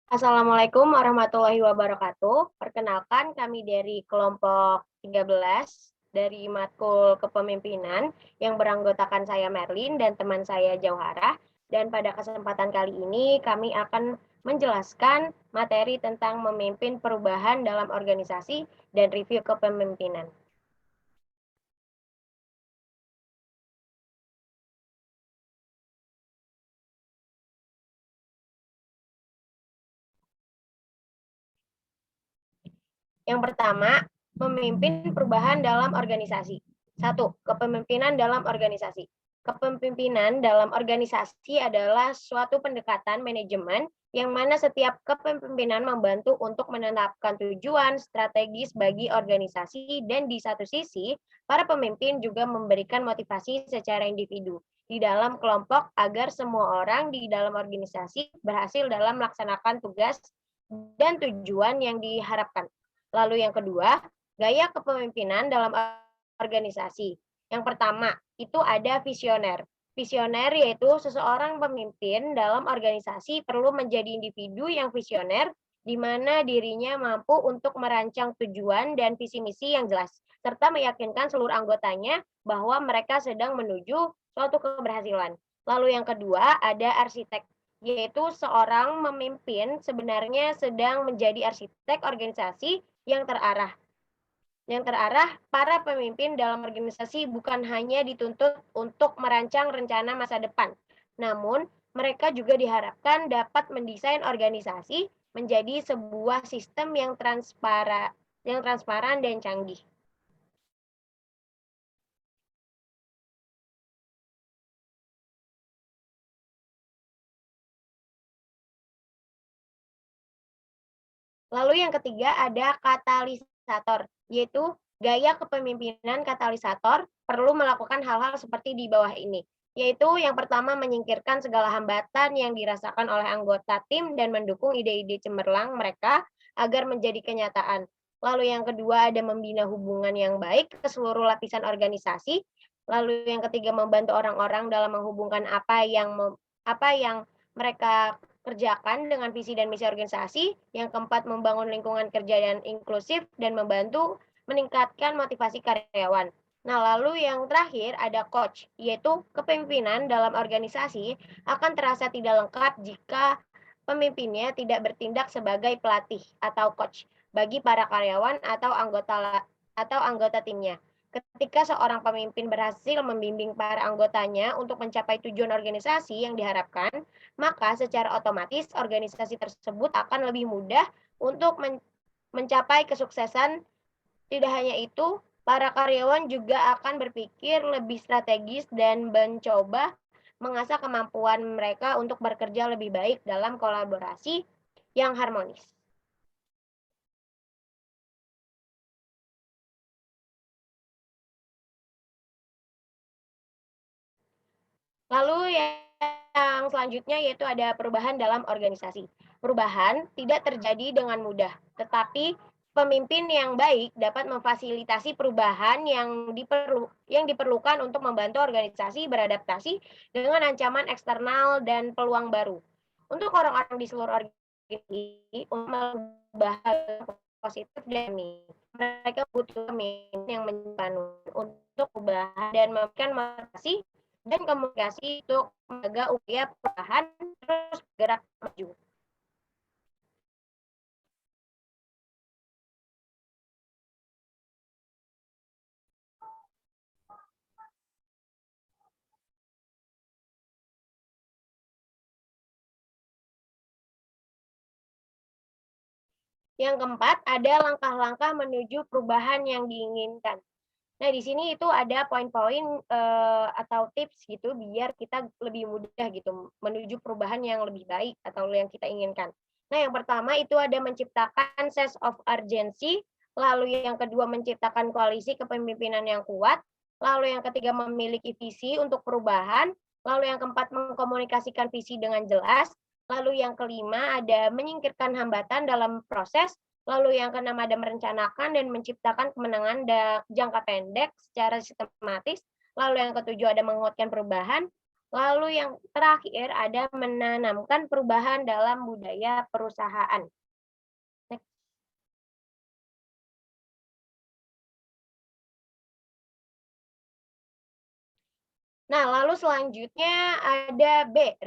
Assalamualaikum warahmatullahi wabarakatuh. Perkenalkan kami dari kelompok 13 dari matkul kepemimpinan yang beranggotakan saya Merlin dan teman saya Jauhara. Dan pada kesempatan kali ini kami akan menjelaskan materi tentang memimpin perubahan dalam organisasi dan review kepemimpinan. Yang pertama, memimpin perubahan dalam organisasi. 1. Kepemimpinan dalam organisasi. Kepemimpinan dalam organisasi adalah suatu pendekatan manajemen yang mana setiap kepemimpinan membantu untuk menetapkan tujuan strategis bagi organisasi dan di satu sisi, para pemimpin juga memberikan motivasi secara individu di dalam kelompok agar semua orang di dalam organisasi berhasil dalam melaksanakan tugas dan tujuan yang diharapkan. Lalu yang kedua, gaya kepemimpinan dalam organisasi. Yang pertama, itu ada visioner. Visioner yaitu seseorang pemimpin dalam organisasi perlu menjadi individu yang visioner, di mana dirinya mampu untuk merancang tujuan dan visi misi yang jelas, serta meyakinkan seluruh anggotanya bahwa mereka sedang menuju suatu keberhasilan. Lalu yang kedua, ada arsitek, yaitu seorang memimpin sebenarnya sedang menjadi arsitek organisasi yang terarah. Yang terarah, para pemimpin dalam organisasi bukan hanya dituntut untuk merancang rencana masa depan, namun mereka juga diharapkan dapat mendesain organisasi menjadi sebuah sistem yang transparan dan canggih. Lalu yang ketiga ada katalisator, yaitu gaya kepemimpinan katalisator perlu melakukan hal-hal seperti di bawah ini, yaitu yang pertama menyingkirkan segala hambatan yang dirasakan oleh anggota tim dan mendukung ide-ide cemerlang mereka agar menjadi kenyataan. Lalu yang kedua ada membina hubungan yang baik ke seluruh lapisan organisasi. Lalu yang ketiga membantu orang-orang dalam menghubungkan apa yang mereka kerjakan dengan visi dan misi organisasi. Yang keempat, membangun lingkungan kerja yang inklusif dan membantu meningkatkan motivasi karyawan. Nah, lalu yang terakhir ada coach, yaitu kepemimpinan dalam organisasi akan terasa tidak lengkap jika pemimpinnya tidak bertindak sebagai pelatih atau coach bagi para karyawan atau anggota timnya. Ketika seorang pemimpin berhasil membimbing para anggotanya untuk mencapai tujuan organisasi yang diharapkan, maka secara otomatis organisasi tersebut akan lebih mudah untuk mencapai kesuksesan. Tidak hanya itu, para karyawan juga akan berpikir lebih strategis dan mencoba mengasah kemampuan mereka untuk bekerja lebih baik dalam kolaborasi yang harmonis. Lalu yang selanjutnya yaitu ada perubahan dalam organisasi. Perubahan tidak terjadi dengan mudah, tetapi pemimpin yang baik dapat memfasilitasi perubahan yang diperlukan untuk membantu organisasi beradaptasi dengan ancaman eksternal dan peluang baru. Untuk orang-orang di seluruh organisasi untuk mengubah hal positif dan mereka butuh pemimpin yang menyebarkan untuk perubahan dan memberikan motivasi dan komunikasi untuk menjaga upaya perubahan terus bergerak maju. Yang keempat, ada langkah-langkah menuju perubahan yang diinginkan. Nah, di sini itu ada poin-poin atau tips gitu biar kita lebih mudah gitu menuju perubahan yang lebih baik atau yang kita inginkan. Nah, yang pertama itu ada menciptakan sense of urgency, lalu yang kedua menciptakan koalisi kepemimpinan yang kuat, lalu yang ketiga memiliki visi untuk perubahan, lalu yang keempat mengkomunikasikan visi dengan jelas, lalu yang kelima ada menyingkirkan hambatan dalam proses, lalu yang keenam ada merencanakan dan menciptakan kemenangan jangka pendek secara sistematis. Lalu yang ketujuh ada menguatkan perubahan. Lalu yang terakhir ada menanamkan perubahan dalam budaya perusahaan. Next. Nah, lalu selanjutnya ada B,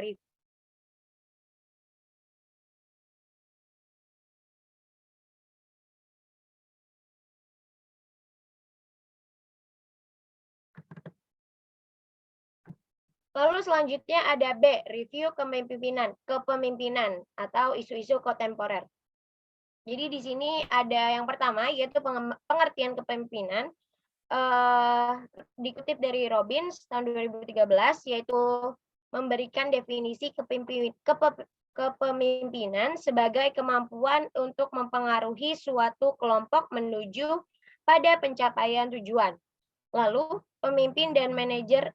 lalu selanjutnya ada B, review kepemimpinan atau isu-isu kontemporer. Jadi di sini ada yang pertama yaitu pengertian kepemimpinan, dikutip dari Robbins tahun 2013, yaitu memberikan definisi kepemimpinan sebagai kemampuan untuk mempengaruhi suatu kelompok menuju pada pencapaian tujuan. Lalu pemimpin dan manajer,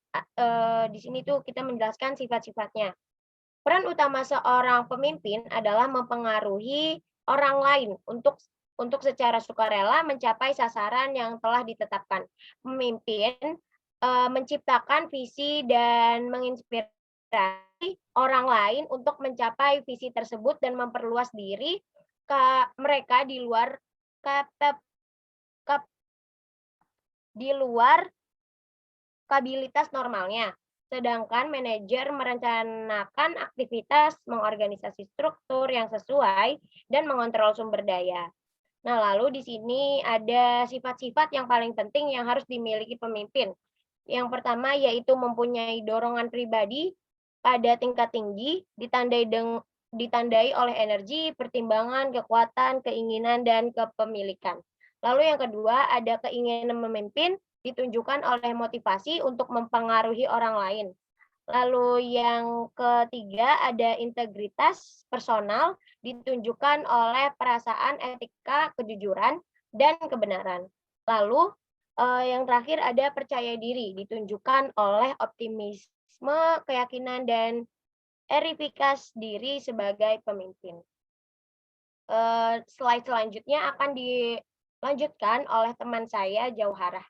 di sini tuh kita menjelaskan sifat-sifatnya. Peran utama seorang pemimpin adalah mempengaruhi orang lain untuk secara sukarela mencapai sasaran yang telah ditetapkan. Pemimpin menciptakan visi dan menginspirasi orang lain untuk mencapai visi tersebut dan memperluas diri mereka di luar kapabilitas normalnya. Sedangkan manajer merencanakan aktivitas, mengorganisasi struktur yang sesuai, dan mengontrol sumber daya. Nah, lalu di sini ada sifat-sifat yang paling penting yang harus dimiliki pemimpin. Yang pertama yaitu mempunyai dorongan pribadi pada tingkat tinggi, ditandai oleh energi, pertimbangan, kekuatan, keinginan, dan kepemilikan. Lalu yang kedua ada keinginan memimpin, ditunjukkan oleh motivasi untuk mempengaruhi orang lain. Lalu yang ketiga ada integritas personal, ditunjukkan oleh perasaan, etika, kejujuran, dan kebenaran. Lalu yang terakhir ada percaya diri, ditunjukkan oleh optimisme, keyakinan, dan erifikasi diri sebagai pemimpin. Slide selanjutnya akan dilanjutkan oleh teman saya, Jauharah.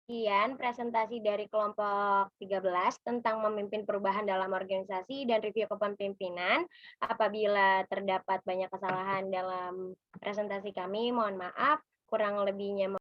Sekian presentasi dari kelompok 13 tentang memimpin perubahan dalam organisasi dan review kepemimpinan. Apabila terdapat banyak kesalahan dalam presentasi kami, mohon maaf. Kurang lebihnya